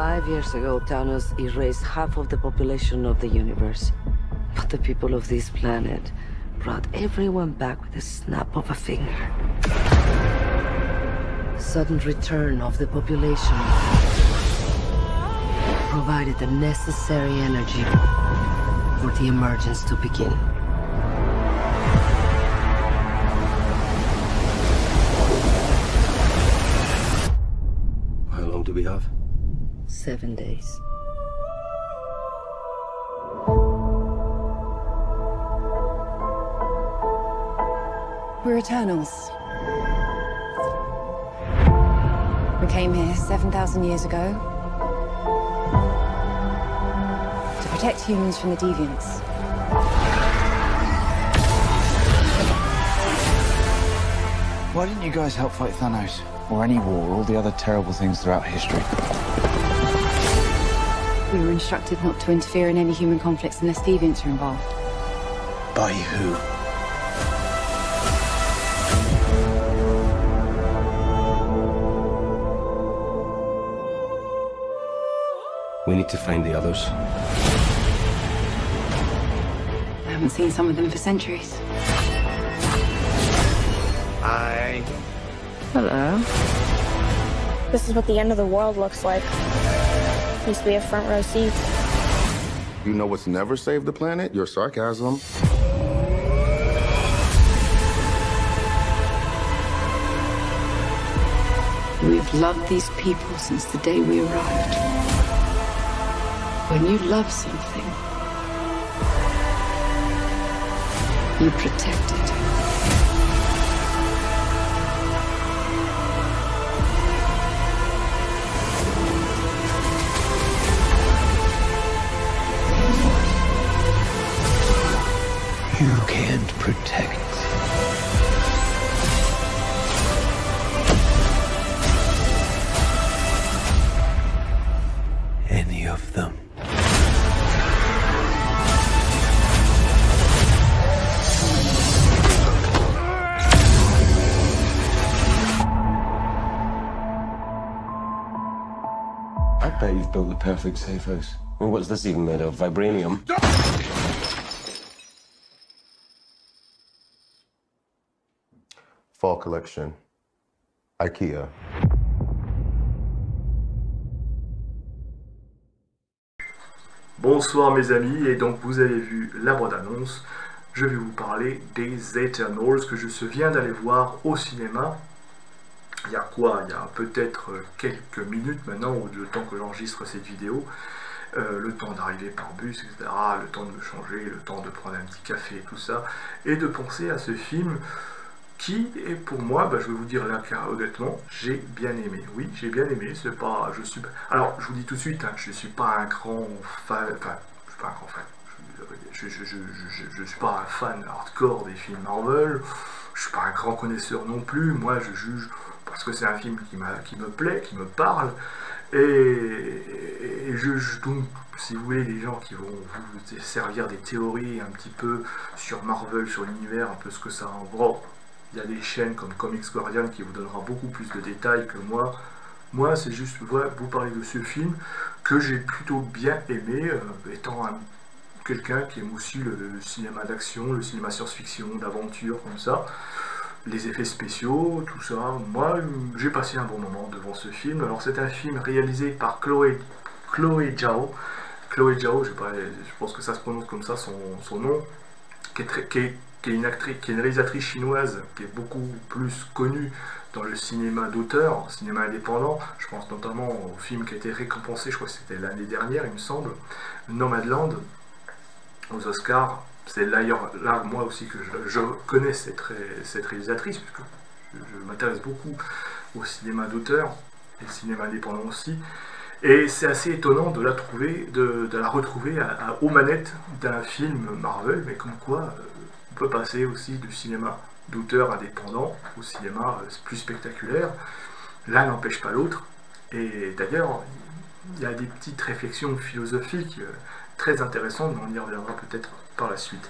5 years ago, Thanos erased half of the population of the universe. But the people of this planet brought everyone back with a snap of a finger. The sudden return of the population provided the necessary energy for the emergence to begin. How long do we have? 7 days. We're Eternals. We came here 7,000 years ago to protect humans from the deviants. Why didn't you guys help fight Thanos? Or any war, or all the other terrible things throughout history? We were instructed not to interfere in any human conflicts unless deviants are involved. By who? We need to find the others. I haven't seen some of them for centuries. Hi. Hello. This is what the end of the world looks like. Used to be a front row seat. You know what's never saved the planet? Your sarcasm. We've loved these people since the day we arrived. When you love something, you protect it. You can't protect. Any of them. I bet you've built the perfect safe house. Well, what's this even made of? Vibranium? Fall collection. IKEA. Bonsoir mes amis, et donc vous avez vu la bande-annonce. Je vais vous parler des Eternals que je viens d'aller voir au cinéma. Il y a quoi? Il y a peut-être quelques minutes maintenant, ou le temps que j'enregistre cette vidéo. Le temps d'arriver par bus, etc. Le temps de me changer, le temps de prendre un petit café et tout ça. Et de penser à ce film qui est pour moi, je vais vous dire là honnêtement, j'ai bien aimé. Oui, j'ai bien aimé. C'est pas, alors je vous dis tout de suite, hein, je suis pas un grand fan. Enfin, je suis pas un grand fan. Je suis pas un fan hardcore des films Marvel. Je suis pas un grand connaisseur non plus. Moi, je juge parce que c'est un film qui me plaît, qui me parle. Et donc, si vous voulez, les gens qui vont vous servir des théories un petit peu sur Marvel, sur l'univers, un peu ce que ça en gros. Il y a des chaînes comme Comics Guardian qui vous donnera beaucoup plus de détails que moi. Moi, c'est juste vous parler de ce film que j'ai plutôt bien aimé, étant quelqu'un qui aime aussi le cinéma d'action, le cinéma science-fiction, d'aventure, comme ça. Les effets spéciaux, tout ça. Moi, j'ai passé un bon moment devant ce film. Alors, c'est un film réalisé par Chloé Zhao. Chloé Zhao, je pense que ça se prononce comme ça, son nom, qui est une réalisatrice chinoise qui est beaucoup plus connue dans le cinéma d'auteur, cinéma indépendant. Je pense notamment au film qui a été récompensé, je crois que c'était l'année dernière, il me semble, Nomadland, aux Oscars. C'est d'ailleurs là, moi aussi, que je connais cette réalisatrice, puisque je m'intéresse beaucoup au cinéma d'auteur et au cinéma indépendant aussi. Et c'est assez étonnant de la retrouver aux manettes d'un film Marvel, mais comme quoi on peut passer aussi du cinéma d'auteur indépendant au cinéma plus spectaculaire. L'un n'empêche pas l'autre. Et d'ailleurs, il y a des petites réflexions philosophiques très intéressantes, mais on y reviendra peut-être par la suite.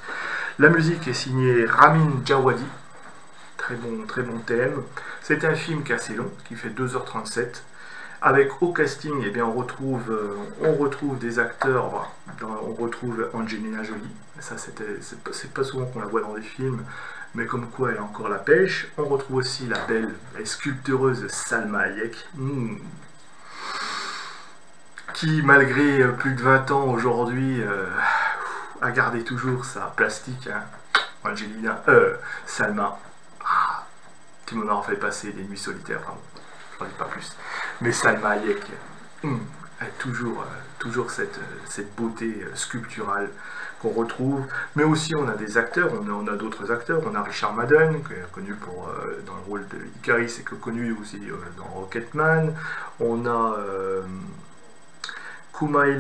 La musique est signée Ramin Djawadi. Très bon thème. C'est un film qui est assez long, qui fait 2h37. Avec au casting, eh bien, on retrouve des acteurs, on retrouve Angelina Jolie, ça c'est pas souvent qu'on la voit dans des films, mais comme quoi elle a encore la pêche. On retrouve aussi la belle et sculpteuse Salma Hayek, qui malgré plus de 20 ans aujourd'hui a gardé toujours sa plastique, hein. Salma, tu m'en as fait passer des nuits solitaires, vraiment. Je n'en dis pas plus. Mais Salma Hayek a toujours cette beauté sculpturale qu'on retrouve. Mais aussi on a des acteurs, on a d'autres acteurs. On a Richard Madden, qui est connu dans le rôle de Icaris et connu aussi dans Rocketman. On a Kumail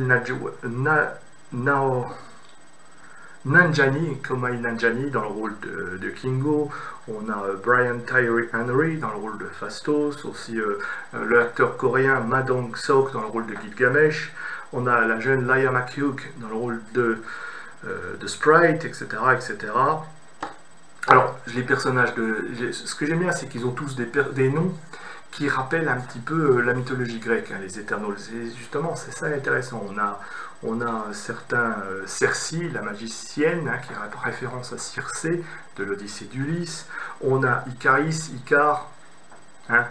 Nanjiani dans le rôle de Kingo. On a Brian Tyree Henry dans le rôle de Phastos, aussi l'acteur coréen Ma Dong-seok dans le rôle de Gilgamesh. On a la jeune Laia McHugh dans le rôle de Sprite, etc., etc. Alors, les personnages ce que j'aime bien, c'est qu'ils ont tous des noms qui rappellent un petit peu la mythologie grecque, hein, les Eternals. Et justement, c'est ça intéressant. On a un certain Circe, la magicienne, hein, qui a référence à Circé, de l'Odyssée d'Ulysse. On a Icaris, Icare. Hein.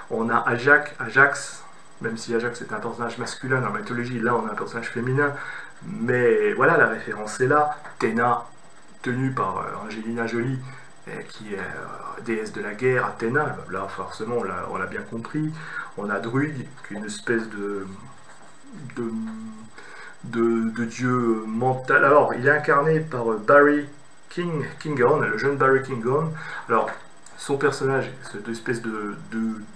On a Ajax, même si Ajax est un personnage masculin dans la mythologie, là on a un personnage féminin. Mais voilà, la référence est là. Athéna, tenue par Angelina Jolie, qui est déesse de la guerre, Athéna. Là, forcément, on l'a bien compris. On a Druig, qui est une espèce de dieu mental. Alors, il est incarné par Barry Kingon, le jeune Barry Kingon. Alors, son personnage, cette espèce de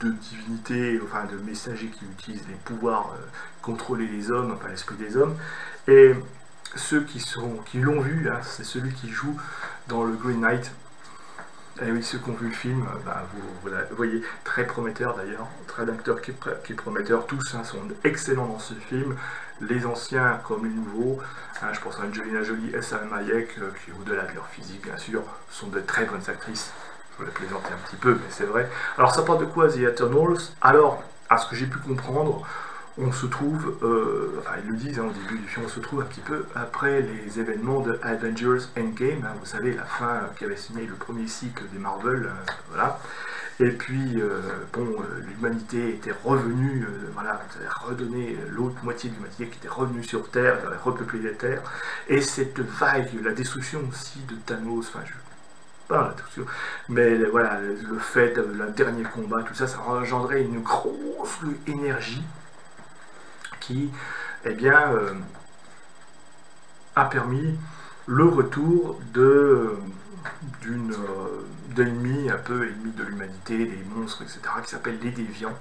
divinité, enfin de messager qui utilise les pouvoirs contrôler les hommes, enfin l'esprit des hommes. Et ceux qui l'ont vu, hein, c'est celui qui joue dans le Green Knight. Et oui, ceux qui ont vu le film, vous voyez, très prometteur d'ailleurs, très d'acteurs qui est prometteur, tous hein, sont excellents dans ce film, les anciens comme les nouveaux, hein, je pense à Angelina Jolie et Salma Hayek, qui au-delà de leur physique bien sûr, sont de très bonnes actrices, je vais plaisanter un petit peu, mais c'est vrai. Alors ça parle de quoi The Eternals? Alors, à ce que j'ai pu comprendre, on se trouve, enfin ils le disent hein, au début du film, on se trouve un petit peu après les événements de Avengers Endgame, hein, vous savez, la fin qui avait signé le premier cycle des Marvel, voilà. Et puis, l'humanité était revenue, voilà, ça avait redonné l'autre moitié de l'humanité qui était revenue sur Terre, elle avait repeuplé la Terre, et cette vague, la destruction aussi de Thanos, enfin, pas la destruction, mais voilà, le fait, le dernier combat, tout ça, ça engendrait une grosse énergie qui, eh bien, a permis le retour d'ennemis, un peu ennemis de l'humanité, des monstres, etc., qui s'appellent les déviants,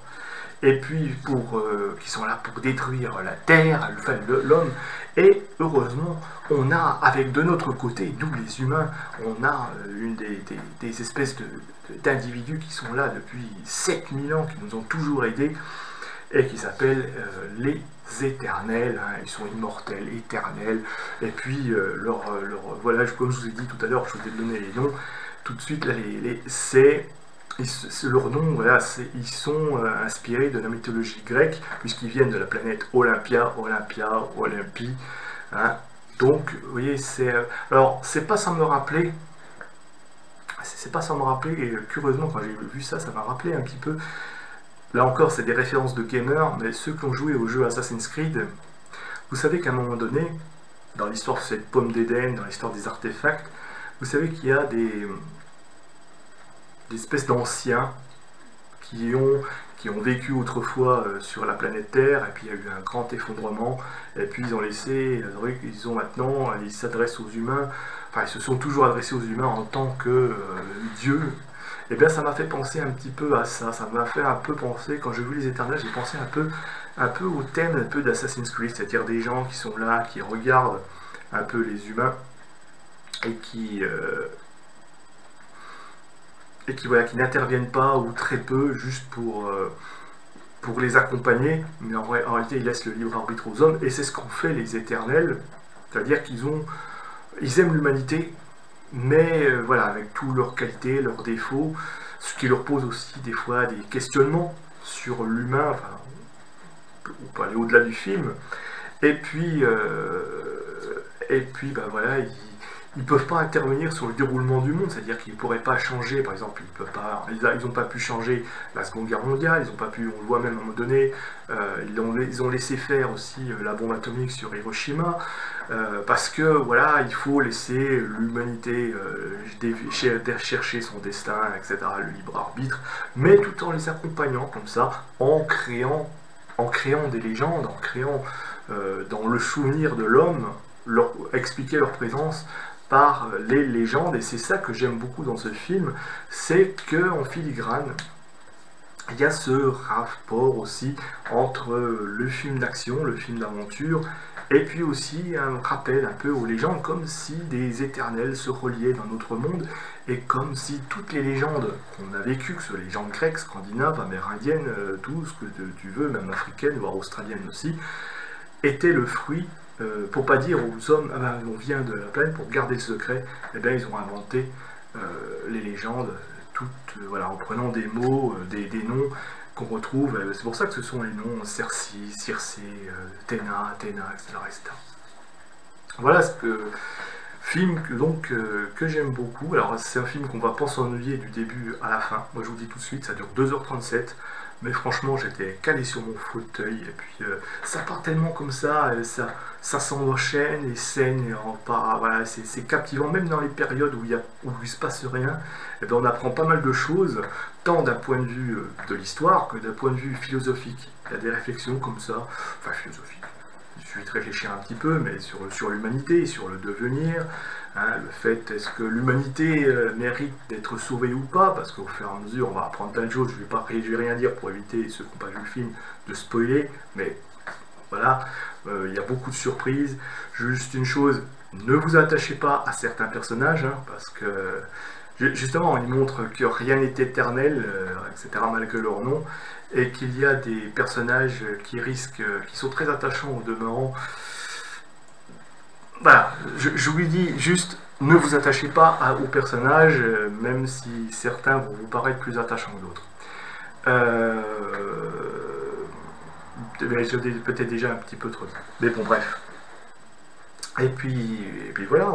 et puis qui sont là pour détruire la Terre, l'homme, et heureusement, on a, avec de notre côté, nous les humains, on a une des espèces d'individus qui sont là depuis 7000 ans, qui nous ont toujours aidés, et qui s'appellent les éternels, hein, ils sont immortels, éternels, et puis voilà, comme je vous ai dit tout à l'heure, je vous ai donné les noms, tout de suite, là, c'est leur nom, voilà, ils sont inspirés de la mythologie grecque, puisqu'ils viennent de la planète Olympie, hein. Donc, vous voyez, alors, c'est pas sans me rappeler, et curieusement, quand j'ai vu ça, ça m'a rappelé un petit peu. Là encore, c'est des références de gamers, mais ceux qui ont joué au jeu Assassin's Creed, vous savez qu'à un moment donné, dans l'histoire de cette pomme d'Éden, dans l'histoire des artefacts, vous savez qu'il y a des espèces d'anciens qui ont vécu autrefois sur la planète Terre, et puis il y a eu un grand effondrement, et puis ils s'adressent aux humains, enfin ils se sont toujours adressés aux humains en tant que Dieu. Et bien ça m'a fait penser un petit peu à ça, ça m'a fait un peu penser, quand j'ai vu les Éternels, j'ai pensé un peu au thème un peu d'Assassin's Creed, c'est-à-dire des gens qui sont là, qui regardent un peu les humains, et qui voilà, qui n'interviennent pas, ou très peu, juste pour les accompagner, mais en réalité ils laissent le libre arbitre aux hommes, et c'est ce qu'ont fait les Éternels, c'est-à-dire ils aiment l'humanité, mais voilà, avec toutes leurs qualités, leurs défauts, ce qui leur pose aussi des fois des questionnements sur l'humain, enfin, on peut aller au-delà du film. Et puis bah voilà, ils peuvent pas intervenir sur le déroulement du monde, c'est-à-dire qu'ils pourraient pas changer, par exemple, ils n'ont pas pu changer la Seconde Guerre mondiale, ils ont pas pu, on le voit même à un moment donné, ils ont laissé faire aussi la bombe atomique sur Hiroshima, parce que voilà, il faut laisser l'humanité chercher son destin, etc., le libre arbitre, mais tout en les accompagnant comme ça, en créant des légendes, en créant dans le souvenir de l'homme, expliquer leur présence par les légendes, et c'est ça que j'aime beaucoup dans ce film, c'est qu'en filigrane, il y a ce rapport aussi entre le film d'action, le film d'aventure, et puis aussi un rappel un peu aux légendes, comme si des éternels se reliaient dans notre monde, et comme si toutes les légendes qu'on a vécues, que ce soit les légendes grecques, scandinaves, amérindiennes, tout ce que tu veux, même africaines, voire australiennes aussi, étaient le fruit, pour pas dire aux hommes, ah ben, on vient de la planète, pour garder le secret, eh bien, ils ont inventé les légendes, toutes, voilà, en prenant des mots, des noms qu'on retrouve. C'est pour ça que ce sont les noms Cersei, Circé, Athéna, etc. Voilà ce film que j'aime beaucoup. Alors c'est un film qu'on va pas s'ennuyer du début à la fin. Moi je vous dis tout de suite, ça dure 2h37. Mais franchement, j'étais calé sur mon fauteuil, et puis ça part tellement comme ça s'enchaîne, les scènes, voilà, c'est captivant, même dans les périodes où il se passe rien, et bien on apprend pas mal de choses, tant d'un point de vue de l'histoire que d'un point de vue philosophique. Il y a des réflexions comme ça, enfin philosophiques, il suffit de réfléchir un petit peu, mais sur l'humanité, sur le devenir, hein, le fait, est-ce que l'humanité mérite d'être sauvée ou pas, parce qu'au fur et à mesure, on va apprendre plein de choses, je vais rien dire pour éviter ceux qui n'ont pas vu le film de spoiler, mais voilà, il y a beaucoup de surprises. Juste une chose, ne vous attachez pas à certains personnages, hein, parce que justement, ils montrent que rien n'est éternel, etc., malgré leur nom, et qu'il y a des personnages qui sont très attachants au demeurant. Voilà, je vous dis juste, ne vous attachez pas aux personnages, même si certains vont vous paraître plus attachants que d'autres. J'ai peut-être déjà un petit peu trop dit. Mais bon, bref. Et puis voilà,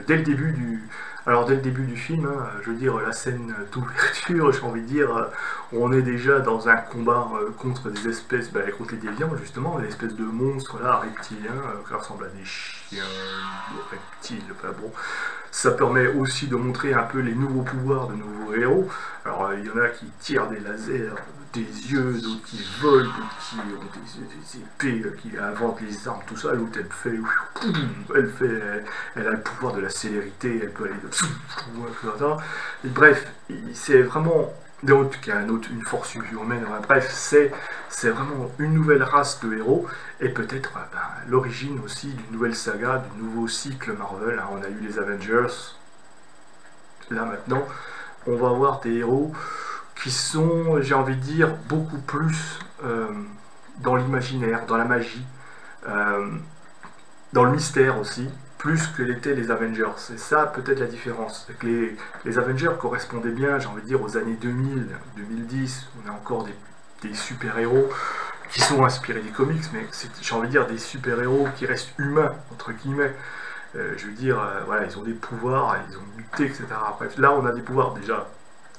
dès le début du film, hein, je veux dire, la scène d'ouverture, j'ai envie de dire, on est déjà dans un combat contre des espèces, contre les déviants, justement, des espèces de monstres là, reptiliens, qui ressemblent à des chiens, des reptiles, enfin bon. Ça permet aussi de montrer un peu les nouveaux pouvoirs de nouveaux héros. Alors, il y en a qui tirent des lasers des yeux, d'autres qui volent, d'autres qui ont des épées, qui inventent les armes, tout ça. L'autre, elle a le pouvoir de la célérité, elle peut aller de... Et bref, c'est vraiment... Donc, il y a une force surhumaine, bref, c'est vraiment une nouvelle race de héros, et peut-être l'origine aussi d'une nouvelle saga, du nouveau cycle Marvel. Hein. On a eu les Avengers, là maintenant, on va avoir des héros qui sont, j'ai envie de dire, beaucoup plus dans l'imaginaire, dans la magie, dans le mystère aussi, plus que l'étaient les Avengers. C'est ça peut-être la différence. Les Avengers correspondaient bien, j'ai envie de dire, aux années 2000, 2010. On a encore des super-héros qui sont inspirés des comics, mais j'ai envie de dire des super-héros qui restent humains, entre guillemets. Je veux dire, voilà, ils ont des pouvoirs, ils ont muté, etc. Bref, là, on a des pouvoirs, déjà,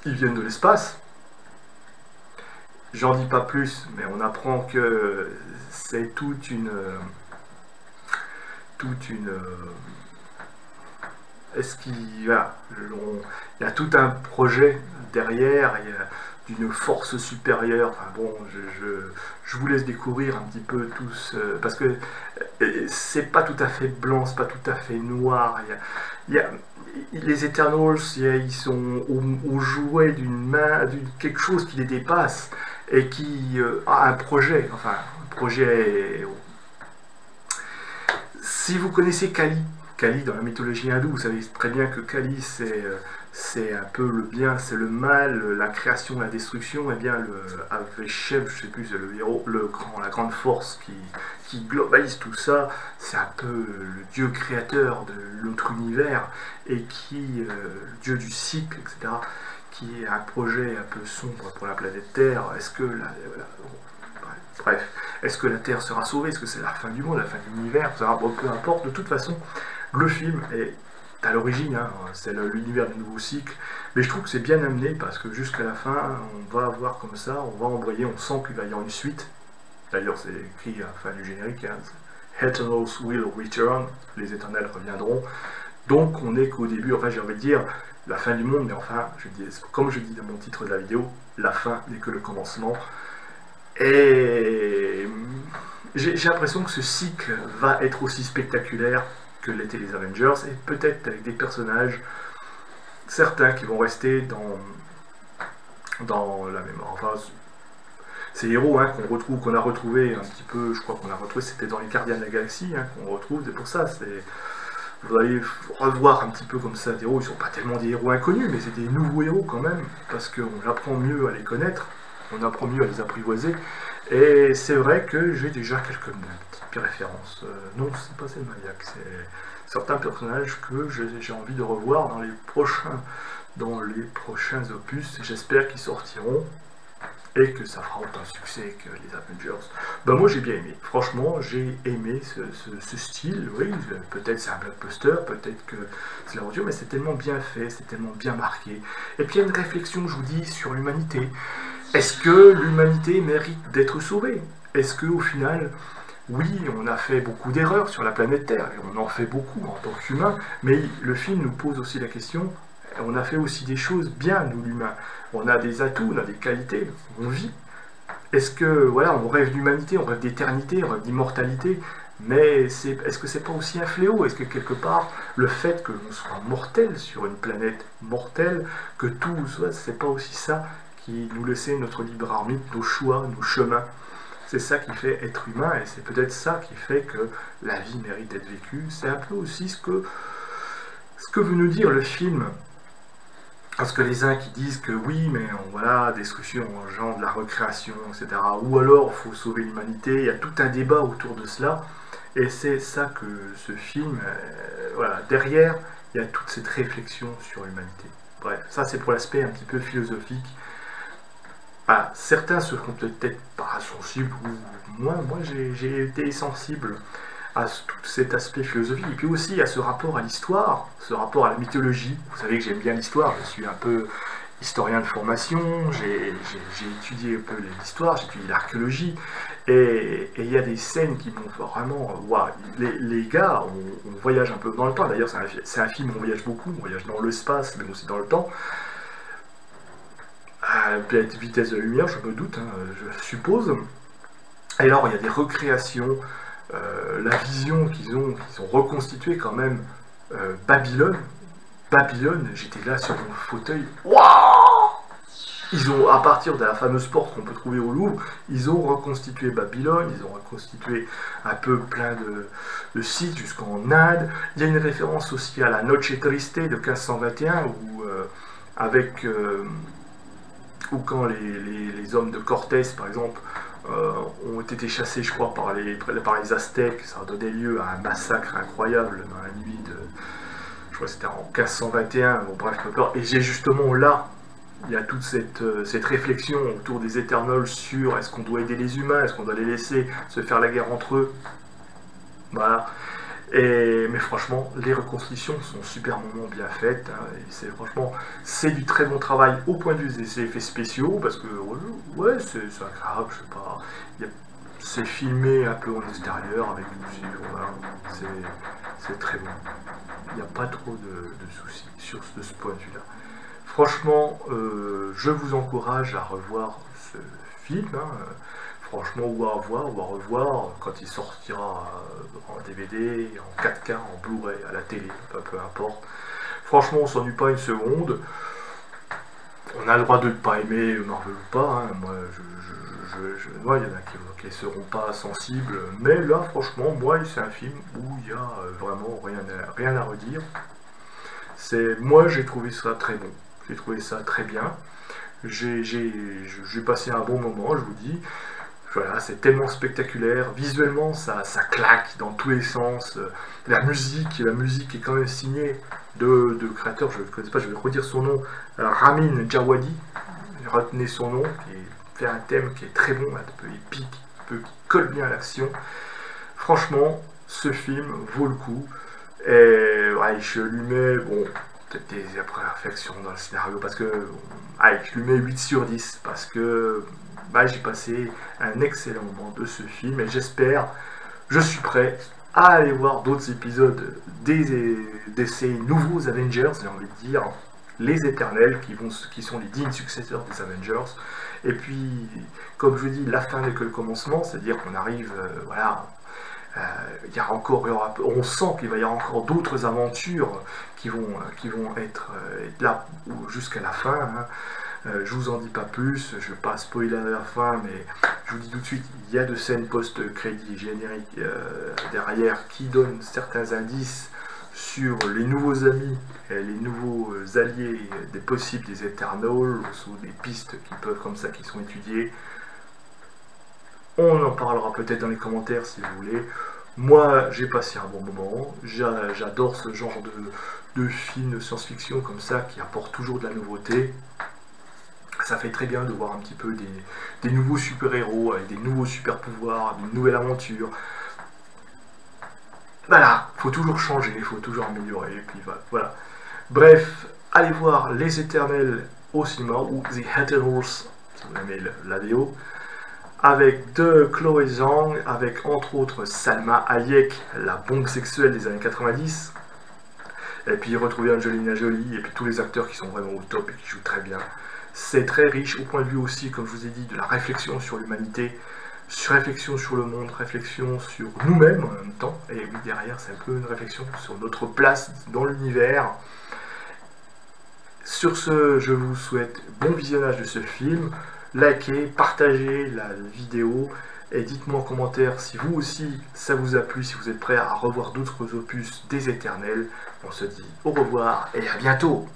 ils viennent de l'espace. J'en dis pas plus, mais on apprend que c'est toute une est-ce qu'il y a tout un projet derrière, il y a d'une force supérieure. Enfin bon, je vous laisse découvrir un petit peu tous, parce que c'est pas tout à fait blanc, c'est pas tout à fait noir. Les Eternals, ils sont au jouet d'une quelque chose qui les dépasse et qui a un projet, enfin un projet. Si vous connaissez Kali dans la mythologie hindoue, vous savez très bien que Kali c'est un peu le bien, c'est le mal, la création, la destruction. Et bien le Aveshem, je sais plus, c'est le héros, la grande force qui globalise tout ça. C'est un peu le dieu créateur de notre univers et le dieu du cycle, etc. Qui est un projet un peu sombre pour la planète Terre. Est-ce que bref. Est-ce que la Terre sera sauvée? Est-ce que c'est la fin du monde, la fin de l'univers? Bon, peu importe, de toute façon, le film est à l'origine, hein, c'est l'univers du nouveau cycle, mais je trouve que c'est bien amené parce que jusqu'à la fin, on va avoir comme ça, on va embrayer, on sent qu'il va y avoir une suite. D'ailleurs, c'est écrit à la fin du générique, hein, Eternals will return, les éternels reviendront. Donc on n'est qu'au début, enfin j'ai envie de dire, la fin du monde, mais enfin, comme je dis dans mon titre de la vidéo, la fin n'est que le commencement. Et j'ai l'impression que ce cycle va être aussi spectaculaire que l'étaient les Avengers, et peut-être avec des personnages, certains qui vont rester dans la mémoire. Enfin, ces héros hein, qu'on a retrouvé un petit peu, je crois qu'on a retrouvé, c'était dans les Gardiens de la Galaxie, hein, qu'on retrouve, c'est pour ça, vous allez revoir un petit peu comme ça des héros, ils sont pas tellement des héros inconnus, mais c'est des nouveaux héros quand même, parce qu'on apprend mieux à les connaître, on apprend mieux à les apprivoiser, et c'est vrai que j'ai déjà quelques petites références. Non, c'est pas Selmaniac, c'est certains personnages que j'ai envie de revoir dans les prochains opus, j'espère qu'ils sortiront, et que ça fera autant de succès que les Avengers. Ben moi j'ai bien aimé, franchement j'ai aimé ce style, oui, peut-être c'est un blockbuster, peut-être que c'est l'aventure, mais c'est tellement bien fait, c'est tellement bien marqué. Et puis il y a une réflexion, je vous dis, sur l'humanité. Est-ce que l'humanité mérite d'être sauvée? Est-ce qu'au final, oui, on a fait beaucoup d'erreurs sur la planète Terre, et on en fait beaucoup en tant qu'humains, mais le film nous pose aussi la question, on a fait aussi des choses bien, nous l'humain. On a des atouts, on a des qualités, on vit. Est-ce que, voilà, on rêve d'humanité, on rêve d'éternité, on rêve d'immortalité, mais est-ce que c'est pas aussi un fléau? Est-ce que quelque part, le fait que l'on soit mortel sur une planète mortelle, que tout soit, c'est pas aussi ça qui nous laissait notre libre arbitre, nos choix, nos chemins? C'est ça qui fait être humain, et c'est peut-être ça qui fait que la vie mérite d'être vécue. C'est un peu aussi ce que veut nous dire le film. Parce que les uns qui disent que oui, mais voilà, destruction engendre la recréation, etc. Ou alors, il faut sauver l'humanité, il y a tout un débat autour de cela. Et c'est ça que ce film, voilà, derrière, il y a toute cette réflexion sur l'humanité. Bref, ça c'est pour l'aspect un petit peu philosophique. Voilà, certains seront peut-être pas sensibles, ou moi j'ai été sensible à tout cet aspect philosophique, et puis aussi à ce rapport à l'histoire, ce rapport à la mythologie. Vous savez que j'aime bien l'histoire, je suis un peu historien de formation, j'ai étudié un peu l'histoire, j'ai étudié l'archéologie, et il y a des scènes qui m'ont vraiment... Wow, les gars, on voyage un peu dans le temps, d'ailleurs c'est un film où on voyage beaucoup, on voyage dans l'espace, mais aussi dans le temps, à la vitesse de la lumière, je me doute, hein, je suppose. Et alors il y a des recréations, la vision qu'ils ont reconstitué quand même, Babylone, j'étais là sur mon fauteuil, waouh! Ils ont, à partir de la fameuse porte qu'on peut trouver au Louvre, ils ont reconstitué Babylone, ils ont reconstitué un peu plein de sites jusqu'en Inde. Il y a une référence aussi à la Noche Triste de 1521, où quand les hommes de Cortés, par exemple, ont été chassés, je crois, par les Aztèques, ça a donné lieu à un massacre incroyable dans la nuit de... Je crois que c'était en 1521, bon bref, et j'ai justement là, il y a toute cette réflexion autour des Eternals sur est-ce qu'on doit aider les humains, est-ce qu'on doit les laisser se faire la guerre entre eux, voilà. Mais franchement, les reconstructions sont superbement bien faites, hein, et franchement, c'est du très bon travail au point de vue des effets spéciaux, parce que, ouais, c'est agréable, je sais pas, c'est filmé un peu en extérieur, avec du lumière, voilà, c'est très bon. Il n'y a pas trop de soucis sur ce point de vue-là. Franchement, je vous encourage à revoir ce film, hein, franchement, ou à revoir quand il sortira en DVD, en 4K, en Blu-ray, à la télé, peu importe. Franchement, on s'ennuie pas une seconde. On a le droit de ne pas aimer Marvel ou pas, hein. Moi, il y en a qui ne seront pas sensibles, mais là, franchement, moi, c'est un film où il n'y a vraiment rien à redire. Moi, j'ai trouvé ça très bon, j'ai trouvé ça très bien. J'ai passé un bon moment, je vous dis. Voilà, c'est tellement spectaculaire, visuellement ça claque dans tous les sens, la musique est quand même signée de créateurs, je ne connais pas, je vais redire son nom, Ramin Djawadi, retenez son nom, qui fait un thème qui est très bon, un peu épique, peu qui colle bien à l'action. Franchement, ce film vaut le coup. Et ouais, je lui mets, bon, peut-être des imperfections dans le scénario, parce que, allez, je lui mets 8 sur 10, parce que bah, j'ai passé un excellent moment de ce film, et j'espère, je suis prêt à aller voir d'autres épisodes de ces nouveaux Avengers, j'ai envie de dire, les éternels, qui sont les dignes successeurs des Avengers. Et puis, comme je vous dis, la fin n'est que le commencement, c'est-à-dire qu'on arrive, voilà, on sent qu'il va y avoir encore d'autres aventures qui vont être là jusqu'à la fin. Hein. Je vous en dis pas plus, je ne vais pas spoiler à la fin, mais je vous dis tout de suite, il y a de scènes post-crédit génériques derrière qui donnent certains indices sur les nouveaux amis et les nouveaux alliés des possibles des Eternals, ou des pistes qui sont étudiées. On en parlera peut-être dans les commentaires si vous voulez. Moi, j'ai passé un bon moment. J'adore ce genre de film de science-fiction comme ça qui apporte toujours de la nouveauté. Ça fait très bien de voir un petit peu des nouveaux super-héros avec des nouveaux super-pouvoirs, une nouvelle aventure. Voilà, faut toujours changer, il faut toujours améliorer. Et puis voilà. Bref, allez voir Les Éternels au cinéma, ou The Eternals, si vous aimez la VO, avec de Chloé Zhang, avec entre autres Salma Hayek, la bombe sexuelle des années 90, et puis retrouver Angelina Jolie, et puis tous les acteurs qui sont vraiment au top et qui jouent très bien. C'est très riche au point de vue aussi, comme je vous ai dit, de la réflexion sur l'humanité, réflexion sur le monde, réflexion sur nous-mêmes en même temps, et oui, derrière c'est un peu une réflexion sur notre place dans l'univers. Sur ce, je vous souhaite bon visionnage de ce film. Likez, partagez la vidéo et dites-moi en commentaire si vous aussi ça vous a plu, si vous êtes prêts à revoir d'autres opus des Éternels. On se dit au revoir et à bientôt.